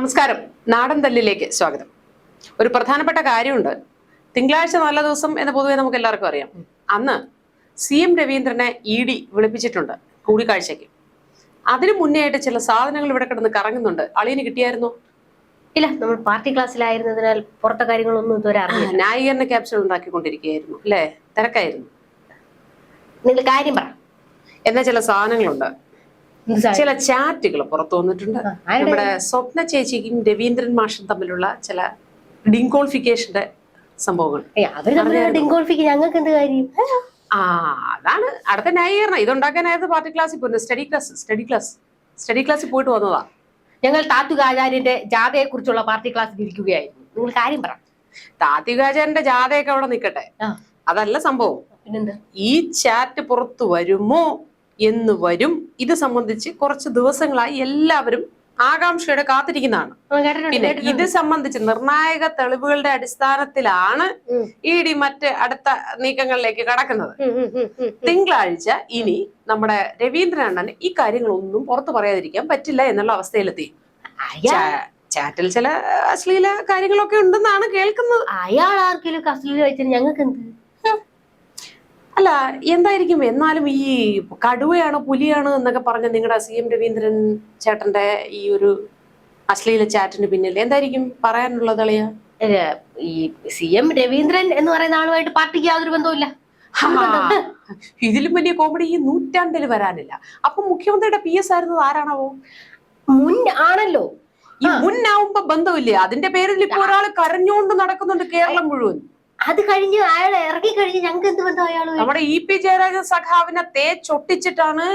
നമസ്കാരം. നാടൻ തല്ലിലേക്ക് സ്വാഗതം. ഒരു പ്രധാനപ്പെട്ട കാര്യമുണ്ട്. തിങ്കളാഴ്ച നല്ല ദിവസം എന്ന് പൊതുവെ നമുക്ക് എല്ലാവർക്കും അറിയാം. അന്ന് CM രവീന്ദ്രനെ ED വിളിപ്പിച്ചിട്ടുണ്ട് കൂടിക്കാഴ്ചയ്ക്ക്. അതിനു മുന്നേ ആയിട്ട് ചില സാധനങ്ങൾ ഇവിടെ കിടന്ന് കറങ്ങുന്നുണ്ട്. അളിയന് കിട്ടിയായിരുന്നോ? ഇല്ല, നമ്മൾ പാർട്ടി ക്ലാസ്സിലായിരുന്നതിനാൽ പുറത്തെ കാര്യങ്ങളൊന്നും ഇതുവരെ അറിയില്ല. നായികന്റെ ക്യാപ്ഷൻ ഉണ്ടാക്കിക്കൊണ്ടിരിക്കുകയായിരുന്നു അല്ലേ? തിരക്കായിരുന്നു. നിങ്ങൾ കാര്യം പറ. എന്നാ ചില സാധനങ്ങളുണ്ട്, ചില ചാറ്റുകൾ പുറത്തു വന്നിട്ടുണ്ട്. നമ്മുടെ സ്വപ്ന ചേച്ചിക്കും രവീന്ദ്രൻ മാഷും തമ്മിലുള്ള ചില ഡിങ്കോൾഫിക്കേഷന്റെ സംഭവങ്ങൾ. ഞങ്ങൾക്ക് എന്ത് കാര്യം? അതാണ് അടുത്ത ന്യായീകരണം. ഇതുണ്ടാക്കാനായിരുന്നു പാർട്ടി ക്ലാസ്സിൽ പോയി സ്റ്റഡി ക്ലാസ്സിൽ പോയിട്ട് വന്നതാ. ഞങ്ങൾ താത്വികാചാര്യന്റെ ജാഥയെ കുറിച്ചുള്ള പാർട്ടി ക്ലാസ്സിൽ ഇരിക്കുകയായിരുന്നു. നിങ്ങൾ കാര്യം പറ. താത്വികാചാര്യന്റെ ജാഥയൊക്കെ അവിടെ നിൽക്കട്ടെ, അതല്ല സംഭവം. ഈ ചാറ്റ് പുറത്തു വരുമോ എന്ന് വരും. ഇത് സംബന്ധിച്ച് കുറച്ച് ദിവസങ്ങളായി എല്ലാവരും ആകാംക്ഷയോടെ കാത്തിരിക്കുന്നതാണ്. പിന്നെ ഇത് സംബന്ധിച്ച് നിർണായക തെളിവുകളുടെ അടിസ്ഥാനത്തിലാണ് ED മറ്റ് അടുത്ത നീക്കങ്ങളിലേക്ക് കടക്കുന്നത്. തിങ്കളാഴ്ച ഇനി നമ്മുടെ രവീന്ദ്രൻ അണ്ണൻ ഈ കാര്യങ്ങളൊന്നും പുറത്തു പറയാതിരിക്കാൻ പറ്റില്ല എന്നുള്ള അവസ്ഥയിലെത്തി. ചാറ്റിൽ ചില അശ്ലീല കാര്യങ്ങളൊക്കെ ഉണ്ടെന്നാണ് കേൾക്കുന്നത്. അയാൾ ആർക്കെങ്കിലും അശ്ലീല വെച്ചാൽ ഞങ്ങൾക്ക് എന്ത്? അല്ല, എന്തായിരിക്കും? എന്നാലും ഈ കടുവയാണ് പുലിയാണ് എന്നൊക്കെ പറഞ്ഞ നിങ്ങളുടെ CM രവീന്ദ്രൻ ചേട്ടന്റെ ഈ ഒരു അശ്ലീല ചാറ്റിന് പിന്നിൽ എന്തായിരിക്കും പറയാനുള്ളത്? അളിയ, ഈ CM രവീന്ദ്രൻ എന്ന് പറയുന്ന ആളുമായിട്ട് പാർട്ടിക്ക് യാതൊരു ബന്ധവുമില്ല. ഇതിലും വലിയ കോമഡി ഈ നൂറ്റാണ്ടിൽ വരാനില്ല. അപ്പൊ മുഖ്യമന്ത്രിയുടെ PS ആയിരുന്നത് ആരാണാവോ? മുൻ ആണല്ലോ. ഈ മുന്നാവുമ്പോ ബന്ധമില്ലേ? അതിന്റെ പേരിൽ ഇപ്പൊ ഒരാൾ കരഞ്ഞുകൊണ്ട് നടക്കുന്നുണ്ട് കേരളം മുഴുവൻ. അത് കഴിഞ്ഞ് അയാൾ ഇറങ്ങി കഴിഞ്ഞ് ഞങ്ങൾക്ക് എന്ത് ബന്ധം അയാൾ? നമ്മുടെ EP ജയരാജൻ സഖാവിനെ തേച്ചൊട്ടിച്ചിട്ടാണ്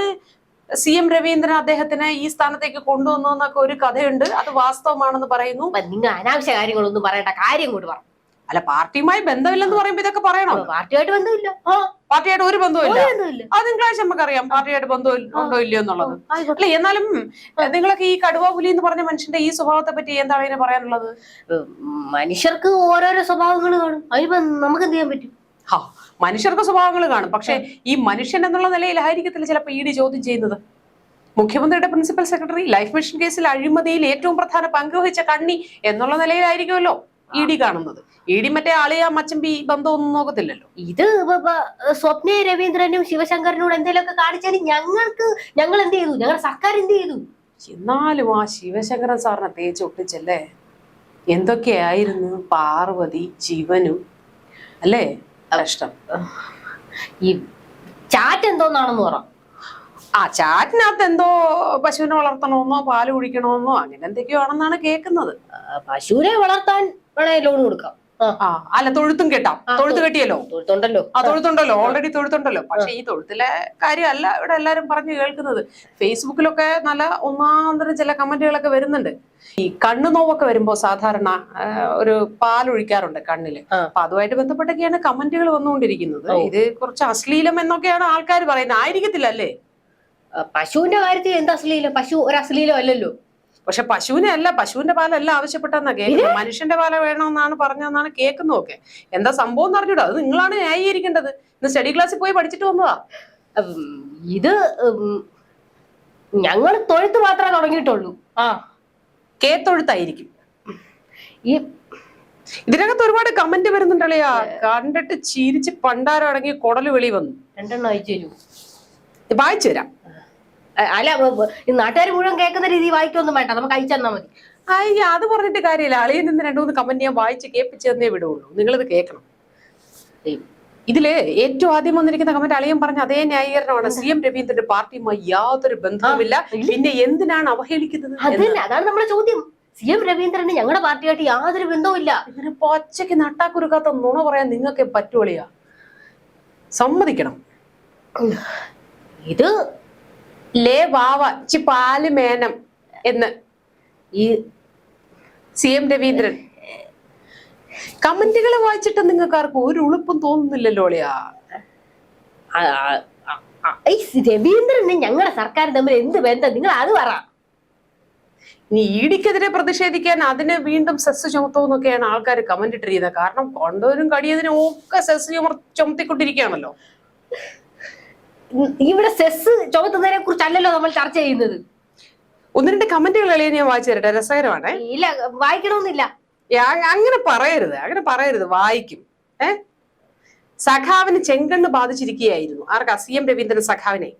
CM രവീന്ദ്രൻ അദ്ദേഹത്തിനെ ഈ സ്ഥാനത്തേക്ക് കൊണ്ടുവന്നതെന്നൊക്കെ ഒരു കഥയുണ്ട്. അത് വാസ്തവമാണെന്ന് പറയുന്നു. നിങ്ങൾ അനാവശ്യ കാര്യങ്ങളൊന്നും പറയണ്ട, കാര്യം കൂടി പറ. അല്ല, പാർട്ടിയുമായി ബന്ധമില്ലെന്ന് പറയുമ്പോ ഇതൊക്കെ പറയണോ? പാർട്ടിയായിട്ട് ബന്ധമില്ല. പാർട്ടിയായിട്ട് ഒരു ബന്ധമില്ല. അത് തിങ്കളാഴ്ച നമുക്കറിയാം പാർട്ടിയായിട്ട് ബന്ധം ഉണ്ടോ ഇല്ലയോ എന്നുള്ളത്. അല്ല, എന്നാലും നിങ്ങളൊക്കെ ഈ കടുവ പുലി എന്ന് പറഞ്ഞ മനുഷ്യന്റെ ഈ സ്വഭാവത്തെ പറ്റി എന്താണ് ഇതിനെ പറയാനുള്ളത്? മനുഷ്യർക്ക് ഓരോരോ സ്വഭാവങ്ങൾ കാണും. അതിപ്പോ നമുക്ക് എന്ത് ചെയ്യാൻ പറ്റും? മനുഷ്യർക്ക് സ്വഭാവങ്ങൾ കാണും. പക്ഷെ ഈ മനുഷ്യൻ എന്നുള്ള നിലയിലായിരിക്കത്തില്ല ചിലപ്പോ ED ചോദ്യം ചെയ്യുന്നത്. മുഖ്യമന്ത്രിയുടെ പ്രിൻസിപ്പൽ സെക്രട്ടറി ലൈഫ് മിഷൻ കേസിൽ അഴിമതിയിൽ ഏറ്റവും പ്രധാന പങ്ക് വഹിച്ച കണ്ണി എന്നുള്ള നിലയിലായിരിക്കുമല്ലോ ED കാണുന്നത്. ED മറ്റേ ആളിയാ മച്ചമ്പി ബന്ധമൊന്നും നോക്കത്തില്ലല്ലോ. ഇത് സ്വപ്ന രവീന്ദ്രനും ശിവശങ്കരനോട് എന്തെങ്കിലുമൊക്കെ കാണിച്ചാൽ ഞങ്ങൾ എന്ത് ചെയ്തു? ഞങ്ങളുടെ സർക്കാർ എന്ത് ചെയ്തു? എന്നാലും ആ ശിവശങ്കരൻ സാറിനെ തേച്ചൊട്ടിച്ചല്ലേ. എന്തൊക്കെയായിരുന്നു പാർവതി ശിവനും അല്ലേ? കഷ്ടം. ഈ ചാറ്റ് എന്തോന്നാണെന്ന് പറ. ചാറ്റിനകത്ത് എന്തോ പശുവിനെ വളർത്തണമെന്നോ പാല് കുടിക്കണമെന്നോ അങ്ങനെ എന്തൊക്കെയോ ആണെന്നാണ് കേൾക്കുന്നത്. പശുവിനെ വളർത്താൻ വേണേ ലോൺ കൊടുക്കാം. അല്ല, തൊഴുത്തും കെട്ടാം. തൊഴുത്ത് കെട്ടിയല്ലോ, തൊഴുത്തുണ്ടല്ലോ, ഓൾറെഡി തൊഴുത്തുണ്ടല്ലോ. പക്ഷെ ഈ തൊഴുത്തിലെ കാര്യമല്ല ഇവിടെ എല്ലാരും പറഞ്ഞു കേൾക്കുന്നത്. ഫേസ്ബുക്കിലൊക്കെ നല്ല ഒന്നാന്തരം ചില കമന്റുകളൊക്കെ വരുന്നുണ്ട്. ഈ കണ്ണു നോവൊക്കെ വരുമ്പോ സാധാരണ ഒരു പാലൊഴിക്കാറുണ്ട് കണ്ണില്. അപ്പൊ അതുമായിട്ട് ബന്ധപ്പെട്ടൊക്കെയാണ് കമന്റുകൾ വന്നുകൊണ്ടിരിക്കുന്നത്. ഇത് കുറച്ച് അശ്ലീലം എന്നൊക്കെയാണ് ആൾക്കാർ പറയുന്നത്. ആയിരിക്കത്തില്ല അല്ലേ? പശുവിന്റെ കാര്യത്തിൽ എന്താ അശ്ലീലം? പശു ഒരു അശ്ലീലം അല്ലല്ലോ. പക്ഷെ പശുവിന്റെ പാലല്ല ആവശ്യപ്പെട്ടെന്നാ കേൾക്കുന്നത്. മനുഷ്യന്റെ പാല വേണമെന്നാണ് പറഞ്ഞതെന്നാണ് കേൾക്കുന്നതൊക്കെ. എന്താ സംഭവം എന്ന് അറിഞ്ഞൂടാ. അത് നിങ്ങളാണ് ന്യായീകരിക്കേണ്ടത്. ഇന്ന് സ്റ്റഡി ക്ലാസ്സിൽ പോയി പഠിച്ചിട്ട് വന്നതാ. ഇത് ഞങ്ങൾ തൊഴുത്ത് മാത്രമേ തുടങ്ങിയിട്ടുള്ളൂ. തൊഴുത്തായിരിക്കും. ഇതിനകത്ത് ഒരുപാട് കമന്റ് വരുന്നുണ്ടല്ലയാ. കണ്ടിട്ട് ചിരിച്ച് പണ്ടാരം അടങ്ങി കുടല് വെളി വന്നു. 2 അയച്ചു തരൂ. വായിച്ചു തരാം. അല്ല, നാട്ടുകാർ മുഴുവൻ കേൾക്കുന്ന രീതി വായിക്കൊന്നും വേണ്ട, നമുക്ക് അയച്ചു തന്നാ മതി. അത് പറഞ്ഞിട്ട് കാര്യമില്ല. അളിയിൽ നിന്ന് 2-3 കമന്റ് ഞാൻ വായിച്ച് കേൾപ്പിച്ചു തന്നേ വിടുള്ളൂ. നിങ്ങളിത് കേൾക്കണം. ഇതില് ഏറ്റവും ആദ്യം വന്നിരിക്കുന്ന കമന്റ് അളിയൻ പറഞ്ഞ അതേ ന്യായീകരണമാണ്. CM രവീന്ദ്രന്റെ പാർട്ടിയുമായി യാതൊരു ബന്ധവുമില്ല, പിന്നെ എന്തിനാണ് അവഹേളിക്കുന്നത്? അതാണ് നമ്മുടെ ചോദ്യം. CM രവീന്ദ്രന് ഞങ്ങളുടെ പാർട്ടിയായിട്ട് യാതൊരു ബന്ധവുമില്ല. ഇങ്ങനെ പച്ചയ്ക്ക് നട്ടാക്കുരുക്കാത്ത നുണ പറയാൻ നിങ്ങൾക്ക് പറ്റുവളിയാ? സമ്മതിക്കണം. ഇത് ലേ വാവ പാല് മേനം എന്ന് ഈ CM രവീന്ദ്രൻ കമന്റുകൾ വായിച്ചിട്ട് നിങ്ങൾക്ക് ആർക്കും ഒരു ഉളുപ്പും തോന്നുന്നില്ലല്ലോ അളിയാ. രവീന്ദ്രന് ഞങ്ങളുടെ സർക്കാർ തമ്മിൽ എന്ത് ബന്ധം? നിങ്ങൾ അത് പറ. ഇനി EDക്കെതിരെ പ്രതിഷേധിക്കാൻ അതിന് വീണ്ടും സെസ് ചുമത്തുമെന്നൊക്കെയാണ് ആൾക്കാർ കമന്റ് ഇട്ടിരിക്കുന്നത്. കാരണം കൊണ്ടവരും കടിയതിനും ഒക്കെ സെസ് ചുമത്തിക്കൊണ്ടിരിക്കുകയാണല്ലോ. ഇവിടെ സെസ് ചുമത്തുന്നതിനെ കുറിച്ചല്ലല്ലോ നമ്മൾ ചർച്ച ചെയ്യുന്നത്. ഒന്ന് രണ്ട് കമന്റുകൾ ഞാൻ വായിച്ചു തരട്ടെ, രസകരമാണ്. ഇല്ല, വായിക്കണമെന്നില്ല. അങ്ങനെ പറയരുത്, വായിക്കും. സഖാവിന് ചെങ്കണ്ണ് ബാധിച്ചിരിക്കുകയായിരുന്നു. ആർക്കാ? CM രവീന്ദ്രൻ സഖാവിനെ.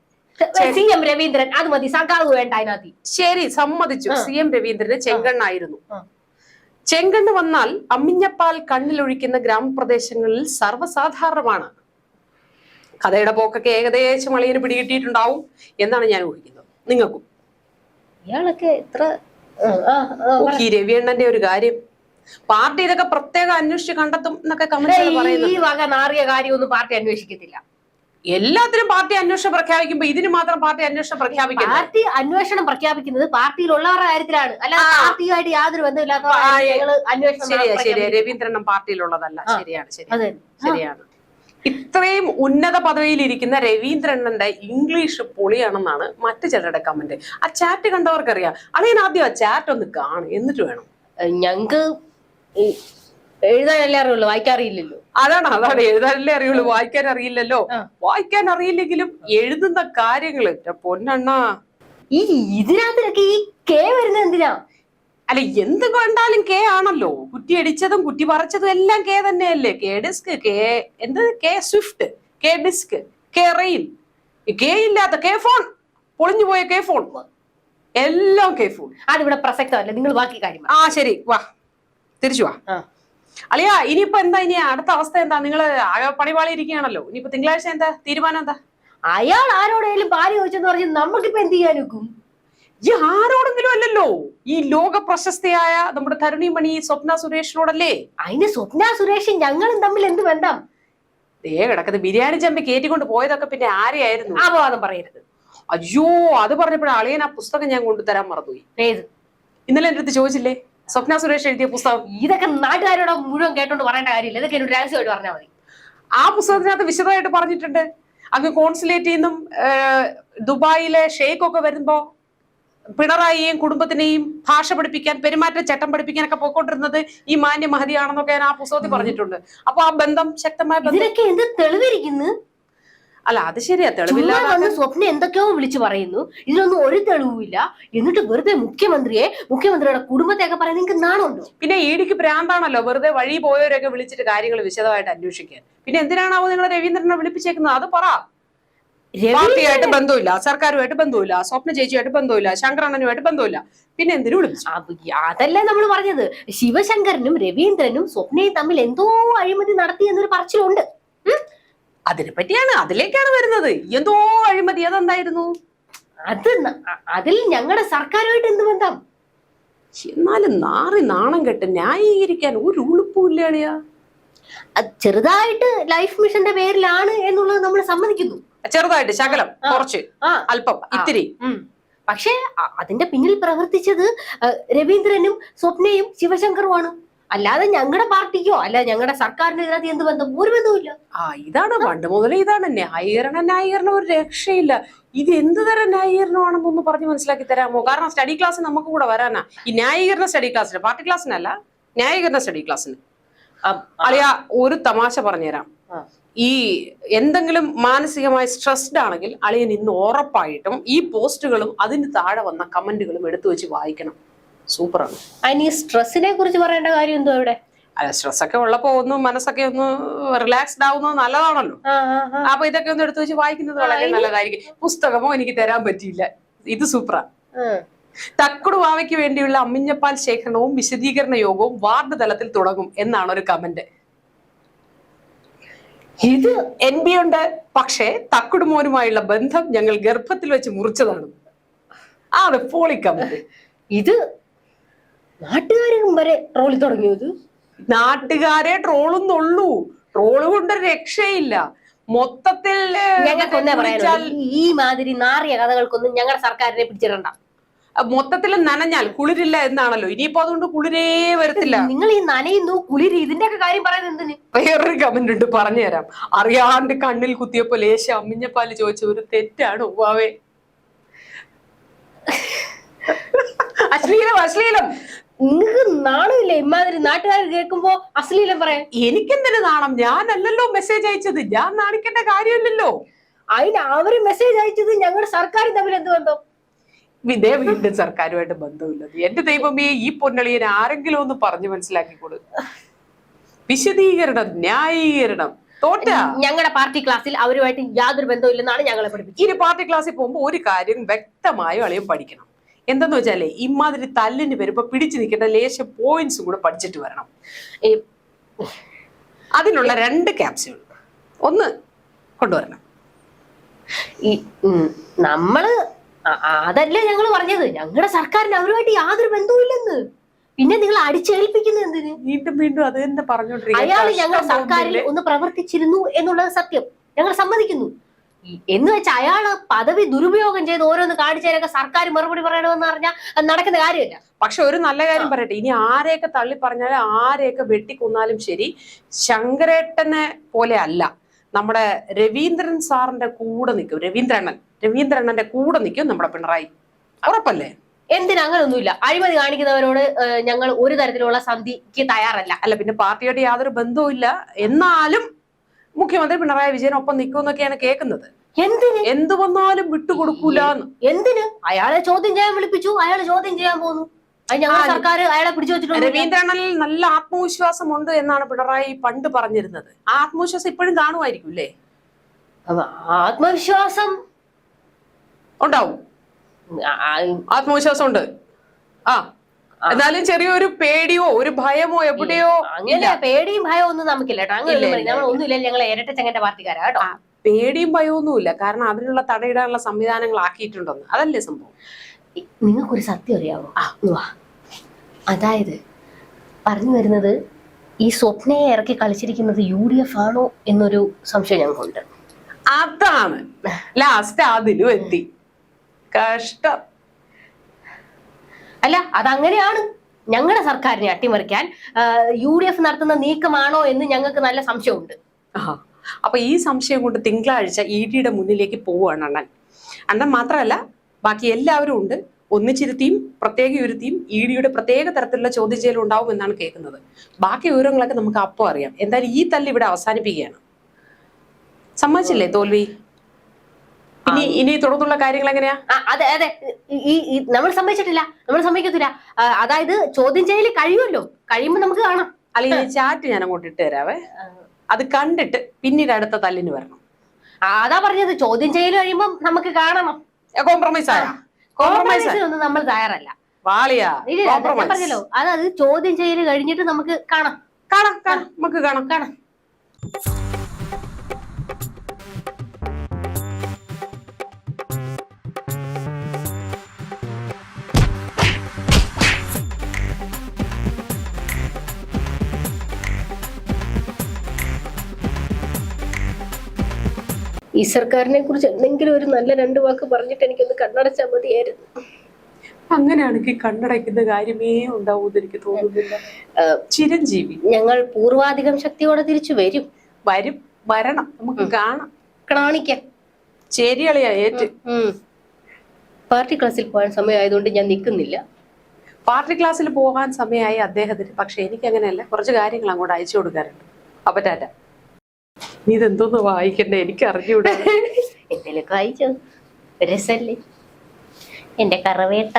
CM രവീന്ദ്രൻ, അത് മതി, സഖാവ് വേണ്ട അതിനകത്ത്. ശരി, സമ്മതിച്ചു. CM രവീന്ദ്രന് ചെങ്കണ്ണായിരുന്നു. ചെങ്കണ്ണ് വന്നാൽ അമ്മിഞ്ഞപ്പാൽ കണ്ണിലൊഴിക്കുന്ന ഗ്രാമപ്രദേശങ്ങളിൽ സർവ്വസാധാരണമാണ്. കഥയുടെ പോക്കൊക്കെ ഏകദേശം അളിയന് പിടികിട്ടിയിട്ടുണ്ടാവും എന്നാണ് ഞാൻ ഊഹിക്കുന്നത്. നിങ്ങൾക്കും? ഇയാളൊക്കെ എത്ര ഈ രവിയണ്ണന്റെ ഒരു കാര്യം, പാർട്ടി ഇതൊക്കെ പ്രത്യേകം അന്വേഷിച്ച് കണ്ടെത്തും എന്നൊക്കെ കമന്റ്. ഈ വക നാറിയ കാര്യമൊന്നും പാർട്ടി അന്വേഷിക്കത്തില്ല. എല്ലാത്തിനും പാർട്ടി അന്വേഷണം പ്രഖ്യാപിക്കുമ്പോ ഇതിന് മാത്രം പാർട്ടി അന്വേഷണം പ്രഖ്യാപിക്കും. പാർട്ടി അന്വേഷണം പ്രഖ്യാപിക്കുന്നത് പാർട്ടിയിലുള്ളവരുടെ കാര്യത്തിലാണ്, അല്ലാതെ പാർട്ടിയുമായിട്ട് യാതൊരു ബന്ധമില്ലാത്ത അന്വേഷണം. ശരിയാ, രവീന്ദ്രൻ പാർട്ടിയിലുള്ളതല്ല. ശരിയാണ്. ഇത്രയും ഉന്നത പദവിയിൽ ഇരിക്കുന്ന രവീന്ദ്രണ്ണന്റെ ഇംഗ്ലീഷ് പൊളിയാണെന്നാണ് മറ്റു ചിലരുടെ കമന്റ്. ആ ചാറ്റ് കണ്ടവർക്കറിയാം. അല്ലെങ്കിൽ ആദ്യം ആ ചാറ്റ് ഒന്ന് കാണും, എന്നിട്ട് വേണം. ഞങ്ങക്ക് എഴുതാനല്ലേ അറിയുള്ളൂ, വായിക്കാറിയില്ലല്ലോ. അതാണ് എഴുതാനല്ലേ അറിയുള്ളൂ, വായിക്കാൻ അറിയില്ലല്ലോ. വായിക്കാൻ അറിയില്ലെങ്കിലും എഴുതുന്ന കാര്യങ്ങള് പൊന്നണ്ണ. ഇതിനകത്തൊക്കെ ഈ കെ വരുന്നത് എന്തിനാ? അല്ല, എന്ത് കണ്ടാലും കെ ആണല്ലോ. കുറ്റി അടിച്ചതും കുറ്റി പറിച്ചതും എല്ലാം കെ തന്നെയല്ലേ. K disc, K swift, K disc, K rail, K ഇല്ലാത്ത കെ ഫോൺ, പൊളിഞ്ഞു പോയ കെ ഫോൺ, എല്ലാം കെ ഫോൺ. അതിവിടെ പ്രസക്തമല്ല, നിങ്ങൾ ബാക്കി കാര്യം. ശരി, വാ, തിരിച്ചു വാ. അളിയാ, ഇനിയിപ്പോ എന്താ? ഇനി അടുത്ത അവസ്ഥ എന്താ? നിങ്ങള് ആകെ പണിപാളി ഇരിക്കുകയാണല്ലോ. ഇനിയിപ്പോ തിങ്കളാഴ്ച എന്താ തീരുമാനം? എന്താ? അയാൾ ആരോടെങ്കിലും പാരി ചോദിച്ചെന്ന് പറഞ്ഞ് നമുക്കിപ്പോ എന്ത് ചെയ്യാൻ നോക്കും? ഈ ആരോടെങ്കിലും അല്ലല്ലോ, ഈ ലോക പ്രശസ്തയായ നമ്മുടെ തരുണിമണി സ്വപ്ന സുരേഷിനോടല്ലേ. അതിന് സ്വപ്ന സുരേഷ് ഞങ്ങളും തമ്മിൽ എന്ത് ബന്ധം? കിടക്കുന്നത് ബിരിയാണി ചമ്പി കയറ്റിക്കൊണ്ട് പോയതൊക്കെ പിന്നെ ആരെയായിരുന്നു? അപവാദം പറയരുത്. അയ്യോ, അത് പറഞ്ഞപ്പോഴേ അളിയൻ ആ പുസ്തകം ഞാൻ കൊണ്ടുതരാൻ മറന്നുപോയി. ഏത്? ഇന്നലെ എന്റെ അടുത്ത് ചോദിച്ചില്ലേ സ്വപ്ന സുരേഷ് എഴുതിയ പുസ്തകം? ഇതൊക്കെ നാട്ടുകാരോട് മുഴുവൻ കേട്ടോണ്ട് പറയേണ്ട കാര്യമില്ല, ഇതൊക്കെ ഒരു രഹസ്യമായിട്ട് പറഞ്ഞാൽ മതി. ആ പുസ്തകത്തിനകത്ത് വിശദമായിട്ട് പറഞ്ഞിട്ടുണ്ട്. അങ്ങ് കോൺസുലേറ്റിൽ നിന്നും ദുബായിലെ ഷെയ്ഖ് ഒക്കെ വരുമ്പോ പിണറായിയെയും കുടുംബത്തിനെയും ഭാഷ പഠിപ്പിക്കാൻ, പെരുമാറ്റച്ചട്ടം പഠിപ്പിക്കാനൊക്കെ പോയിക്കൊണ്ടിരുന്നത് ഈ മാന്യ മഹതിയാണെന്നൊക്കെ ഞാൻ ആ പുസ്തകത്തിൽ പറഞ്ഞിട്ടുണ്ട്. അപ്പൊ ആ ബന്ധം ശക്തമായ എന്ത് തെളിവിരിക്കുന്നു? അല്ല, അത് ശരിയാ, തെളിവില്ലാതെ സ്വപ്നം എന്തൊക്കെയോ വിളിച്ചു പറയുന്നു. ഇതിനൊന്നും ഒരു തെളിവുമില്ല. എന്നിട്ട് വെറുതെ മുഖ്യമന്ത്രിയുടെ കുടുംബത്തെയൊക്കെ പറയാൻ നിങ്ങൾക്ക് നാണമുണ്ടോ? പിന്നെ ഇഡിക്ക് ഭ്രാന്താണല്ലോ വെറുതെ വഴി പോയവരൊക്കെ വിളിച്ചിട്ട് കാര്യങ്ങൾ വിശദമായിട്ട് അന്വേഷിക്കാൻ. പിന്നെ എന്തിനാണാവോ നിങ്ങൾ രവീന്ദ്രനെ വിളിപ്പിച്ചേക്കുന്നത്? അത് പറ. പാർട്ടിയായിട്ട് ബന്ധമില്ല, സർക്കാരുമായിട്ട് ബന്ധമില്ല, സ്വപ്ന ചേച്ചിയായിട്ട് ബന്ധമില്ല, ശങ്കരണ്ണനുമായിട്ട് ബന്ധമില്ല, പിന്നെ എന്തിനു വിളിച്ചു? അതല്ലേ നമ്മൾ പറഞ്ഞത്. ശിവശങ്കരനും രവീന്ദ്രനും സ്വപ്നയും തമ്മിൽ എന്തോ അഴിമതി നടത്തി എന്നൊരു പറച്ചിലുണ്ട്. അതിനെ പറ്റിയാണ്, അതിലേക്കാണ് വരുന്നത്. എന്തോ അഴിമതി, അതെന്തായിരുന്നു? അതിൽ ഞങ്ങളുടെ സർക്കാരുമായിട്ട് എന്ത് ബന്ധം? എന്നാലും നാണം കെട്ട് ന്യായീകരിക്കാൻ ഒരു ഉളുപ്പുമില്ലാളിയാ. ചെറുതായിട്ട് ലൈഫ് മിഷന്റെ പേരിലാണ് എന്നുള്ളത് നമ്മൾ സമ്മതിക്കുന്നു. ചെറുതായിട്ട്, ശകലം, കുറച്ച്, അല്പം, ഇത്തിരി. പക്ഷെ അതിന്റെ പിന്നിൽ പ്രവർത്തിച്ചത് രവീന്ദ്രനും സ്വപ്നയും ശിവശങ്കറുമാണ്. അല്ലാതെ ഞങ്ങളുടെ പാർട്ടിക്കോ അല്ല ഞങ്ങളുടെ സർക്കാരിന്റെ ഇതിനകത്ത് എന്ത് ബന്ധം? ഒരു ബന്ധവുമില്ല. ഇതാണ് പണ്ട് മുതലേ ഇതാണ് ന്യായീകരണം ഒരു രക്ഷയില്ല. ഇത് എന്ത് തരം ന്യായീകരണമാണെന്നൊന്ന് പറഞ്ഞ് മനസ്സിലാക്കി തരാമോ? കാരണം സ്റ്റഡി ക്ലാസ് നമുക്ക് കൂടെ വരാനാ. ഈ ന്യായീകരണ സ്റ്റഡി ക്ലാസ്സിന്, പാർട്ടി ക്ലാസ്സിനല്ല, ന്യായീകരണ സ്റ്റഡി ക്ലാസ്സിന്. അളിയാ, ഒരു തമാശ പറഞ്ഞുതരാം. ഈ എന്തെങ്കിലും മാനസികമായി സ്ട്രെസ്ഡ് ആണെങ്കിൽ അളിയൻ ഇന്ന് ഉറപ്പായിട്ടും ഈ പോസ്റ്റുകളും അതിന് താഴെ വന്ന കമന്റുകളും എടുത്തു വെച്ച് വായിക്കണം. സൂപ്പറാണ്. അതിന് ഈ സ്ട്രെസ്സിനെ കുറിച്ച് പറയേണ്ട കാര്യം എന്തോ ഇവിടെ? അല്ല, സ്ട്രെസ് ഒക്കെ ഉള്ളപ്പോ ഒന്ന് മനസ്സൊക്കെ ഒന്ന് റിലാക്സ്ഡ് ആവുന്നത് നല്ലതാണല്ലോ. അപ്പൊ ഇതൊക്കെ ഒന്ന് എടുത്തു വെച്ച് വായിക്കുന്നത് വളരെ നല്ലതായിരിക്കും. പുസ്തകമോ എനിക്ക് തരാൻ പറ്റിയില്ല, ഇത് സൂപ്പറാ. തക്കുടു വാവയ്ക്ക് വേണ്ടിയുള്ള അമ്മിഞ്ഞപ്പാൽ ശേഖരണവും വിശദീകരണ യോഗവും വാർഡ് തലത്തിൽ തുടങ്ങും എന്നാണ് ഒരു കമന്റ്. ഇത് NB ഉണ്ട്, പക്ഷേ തക്കുടു മോനുമായുള്ള ബന്ധം ഞങ്ങൾ ഗർഭത്തിൽ വെച്ച് മുറിച്ചതാണ്. അത് പോളി കമന്റ്. ഇത് നാട്ടുകാരും വരെ ട്രോളി തുടങ്ങിയത്. നാട്ടുകാരെ ട്രോളുന്നുള്ളൂ, ട്രോള് കൊണ്ട് രക്ഷയില്ല. മൊത്തത്തിൽ ഈ മാതിരി നാറിയ കഥകൾക്കൊന്നും ഞങ്ങളുടെ സർക്കാരിനെ പിടിച്ചിടണ്ട. മൊത്തത്തിൽ നനഞ്ഞാൽ കുളിരില്ല എന്നാണല്ലോ. ഇനിയിപ്പോ അതുകൊണ്ട് കുളിരേ വരത്തില്ല. നിങ്ങൾ ഈ നനയുന്നു കുളിര് ഇതിന്റെ ഒക്കെ കാര്യം പറയുന്നത് എന്തിന്? വേറൊരു കമന്റ് ഉണ്ട്, പറഞ്ഞുതരാം. അറിയാണ്ട് കണ്ണിൽ കുത്തിയപ്പോ ലേശം അമ്മിഞ്ഞപ്പാല് ചോദിച്ച ഒരു തെറ്റാണ് ഉവ്വാവേ. അശ്ലീലം. നിങ്ങൾക്ക് നാണമില്ലേ ഇമാതിരി നാട്ടുകാർ കേൾക്കുമ്പോ അശ്ലീലം പറയാൻ? എനിക്കെന്തിനു നാണം? ഞാനല്ലല്ലോ മെസ്സേജ് അയച്ചത്, ഞാൻ നാണിക്കേണ്ട കാര്യമില്ലല്ലോ. അതിന് അവര് മെസ്സേജ് അയച്ചത് ഞങ്ങളുടെ സർക്കാർ തമ്മിൽ എന്ത് ബന്ധം? വീണ്ടും സർക്കാരുമായിട്ട് ബന്ധമില്ലത്. എന്റെ ദൈവമേ, ഈ പൊന്നളിയൻ ആരെങ്കിലും ഒന്ന് പറഞ്ഞു മനസ്സിലാക്കിക്കൊടു. വിശദീകരണം, ന്യായീകരണം. തോറ്റ ഞങ്ങളുടെ പാർട്ടി ക്ലാസ്സിൽ അവരുമായിട്ട് യാതൊരു ബന്ധമില്ലെന്നാണ് ഞങ്ങളെ പഠിപ്പിച്ചത്. ഇനി പാർട്ടി ക്ലാസ്സിൽ പോകുമ്പോൾ ഒരു കാര്യം വ്യക്തമായും അളിയും പഠിക്കണം. എന്തെന്ന് വെച്ചാലേ, ഇമാതിരി തല്ലിന് വരുമ്പോ പിടിച്ചു നിൽക്കേണ്ട ലേശം പോയിന്റ്സ് കൂടെ പഠിച്ചിട്ട് വരണം. അതിനുള്ള 2 ക്യാപ്സ്യൂൾ ഒന്ന് കൊണ്ടുവരണം. നമ്മള് അതല്ലേ ഞങ്ങൾ പറഞ്ഞത്, ഞങ്ങളുടെ സർക്കാരിന് അവരുമായിട്ട് യാതൊരു ബന്ധവുമില്ലെന്ന്. പിന്നെ നിങ്ങൾ അടിച്ചേൽപ്പിക്കുന്നത് എന്തിന്? വീണ്ടും അത് തന്നെ പറഞ്ഞോണ്ടിരിക്കുക. അയാൾ ഞങ്ങളുടെ സർക്കാരിൽ ഒന്ന് പ്രവർത്തിച്ചിരുന്നു എന്നുള്ളത് സത്യം, ഞങ്ങൾ സമ്മതിക്കുന്നു. എന്ന് വെച്ചാൽ അയാള് പദവി ദുരുപയോഗം ചെയ്ത് ഓരോന്ന് കാണിച്ചതിനൊക്കെ സർക്കാർ മറുപടി പറയണമെന്ന് പറഞ്ഞാൽ അത് നടക്കുന്ന കാര്യമില്ല. പക്ഷെ ഒരു നല്ല കാര്യം പറയട്ടെ, ഇനി ആരെയൊക്കെ തള്ളി പറഞ്ഞാലും ആരെയൊക്കെ വെട്ടിക്കൊന്നാലും ശരി, ശങ്കരേട്ടനെ പോലെ അല്ല, നമ്മുടെ രവീന്ദ്രൻ സാറിന്റെ കൂടെ നിൽക്കും. രവീന്ദ്രണ്ണന്റെ കൂടെ നിൽക്കും നമ്മുടെ പിണറായി. ഉറപ്പല്ലേ? എന്തിനാ? അങ്ങനൊന്നുമില്ല. അഴിമതി കാണിക്കുന്നവരോട് ഞങ്ങൾ ഒരു തരത്തിലുള്ള സന്ധിക്ക് തയ്യാറല്ല. അല്ല, പിന്നെ പാർട്ടിയോട് യാതൊരു ബന്ധവും ഇല്ല, എന്നാലും മുഖ്യമന്ത്രി പിണറായി വിജയൻ ഒപ്പം നിൽക്കുമെന്നൊക്കെയാണ് കേൾക്കുന്നത്. എന്ത് വന്നാലും വിട്ടുകൊടുക്കൂല. എന്തിന്? അയാളെ ചോദ്യം ചെയ്യാൻ വിളിപ്പിച്ചു, അയാൾ ചോദ്യം ചെയ്യാൻ പോകുന്നു. സർക്കാർ അയാളെ പിടിച്ചു വെച്ചിട്ടുണ്ട്. രവീന്ദ്രനിൽ നല്ല ആത്മവിശ്വാസമുണ്ട് എന്നാണ് പിണറായി പണ്ട് പറഞ്ഞിരുന്നത്. ആ ആത്മവിശ്വാസം ഇപ്പോഴും കാണുമായിരിക്കും അല്ലേ? ആത്മവിശ്വാസം ഉണ്ടാവും, ആത്മവിശ്വാസം ഉണ്ട്. എന്നാലും ചെറിയൊരു പേടിയോ ഒരു ഭയമോ എവിടെയോ. അങ്ങനെ പേടിയും ഭയവും ഒന്നും നമുക്കില്ല കേട്ടോ. അങ്ങനെ ഒന്നുമില്ല, ഞങ്ങൾ ഇരട്ടച്ചങ്ങന്റെ പാർട്ടിക്കാരാ കേട്ടോ. പേടിയും ഭയമൊന്നുമില്ല, കാരണം അതിനുള്ള തടയിടാനുള്ള സംവിധാനങ്ങൾ ആക്കിയിട്ടുണ്ടെന്ന്. അതല്ലേ സംഭവം. നിങ്ങൾക്കൊരു സത്യം അറിയാവോ? അതായത് പറഞ്ഞു വരുന്നത്, ഈ സ്വപ്നയെ ഇറക്കി കളിച്ചിരിക്കുന്നത് UDF ആണോ എന്നൊരു സംശയം ഞങ്ങൾക്കുണ്ട്. അതാണ് ലാസ്റ്റ് അതിലും എത്തി. കഷ്ടം. അല്ല, അതങ്ങനെയാണ്. ഞങ്ങളുടെ സർക്കാരിനെ അട്ടിമറിക്കാൻ UDF നടത്തുന്ന നീക്കമാണോ എന്ന് ഞങ്ങൾക്ക് നല്ല സംശയമുണ്ട്. അപ്പൊ ഈ സംശയം കൊണ്ട് തിങ്കളാഴ്ച EDയുടെ മുന്നിലേക്ക് പോവുകയാണ് അണ്ണൻ മാത്രമല്ല, ബാക്കി എല്ലാവരും ഉണ്ട്. ഒന്നിച്ചിരുത്തിയും പ്രത്യേക ഇരുത്തിയും EDയുടെ പ്രത്യേക തരത്തിലുള്ള ചോദ്യം ചെയ്യലും ഉണ്ടാവും എന്നാണ് കേൾക്കുന്നത്. ബാക്കി വിവരങ്ങളൊക്കെ നമുക്ക് അപ്പോൾ അറിയാം. എന്തായാലും ഈ തല്ല് ഇവിടെ അവസാനിപ്പിക്കുകയാണ്. സമ്മതിച്ചില്ലേ തോൽവി? ഇനി തുടർന്നുള്ള കാര്യങ്ങൾ എങ്ങനെയാ? അതെ അതെ, നമ്മൾ സമ്മതിച്ചിട്ടില്ല, നമ്മൾ സമ്മതിക്കത്തില്ല. അതായത് ചോദ്യം ചെയ്യൽ കഴിയുമല്ലോ, കഴിയുമ്പോ നമുക്ക് കാണാം. അല്ലെങ്കിൽ ഈ ചാറ്റ് ഞാൻ അങ്ങോട്ട് ഇട്ട് തരാവേ, അത് കണ്ടിട്ട് പിന്നീട് അടുത്ത തല്ലിന് വരണം. അതാ പറഞ്ഞത്, ചോദ്യം ചെയ്യൽ കഴിയുമ്പോ നമുക്ക് കാണണം. കോംപ്രമൈസ് ആയ കോംപ്രമൈസിനൊന്നും നമ്മൾ തയ്യാറല്ല. പറഞ്ഞല്ലോ, അതായത് ചോദ്യം ചെയ്യൽ കഴിഞ്ഞിട്ട് നമുക്ക് കാണാം. നമുക്ക് കാണാം. ഈ സർക്കാരിനെ കുറിച്ച് എന്തെങ്കിലും ഒരു നല്ല 2 വാക്ക് പറഞ്ഞിട്ട് എനിക്കൊന്ന് കണ്ണടച്ചാൽ മതിയായിരുന്നു. അങ്ങനെയാണെങ്കിൽ കണ്ണടയ്ക്കുന്ന കാര്യമേ ഉണ്ടാവൂന്ന് എനിക്ക് തോന്നുന്നില്ല. ചിരഞ്ജീവി ഞങ്ങൾ പൂർവാധികം ശക്തിയോടെ തിരിച്ചു വരണം. നമുക്ക് കാണാം, കാണിക്കാം. ശരിയളിയാ ഏറ്റ്. പാർട്ടി ക്ലാസ്സിൽ പോകാൻ സമയമായതുകൊണ്ട് ഞാൻ നിൽക്കുന്നില്ല. പാർട്ടി ക്ലാസ്സിൽ പോകാൻ സമയമായി അദ്ദേഹത്തിന്. പക്ഷെ എനിക്ക് അങ്ങനെയല്ല, കുറച്ച് കാര്യങ്ങൾ അങ്ങോട്ട് അയച്ചു കൊടുക്കാറുണ്ട്. അപ്പൊ ടാറ്റ. നീ ഇതെന്തോന്ന് വായിക്കണ്ടേ? എനിക്ക് അറിഞ്ഞൂടാ. എന്തെങ്കിലുമൊക്കെ വായിച്ചോ, രസല്ലേ എന്റെ കറവേട്ട.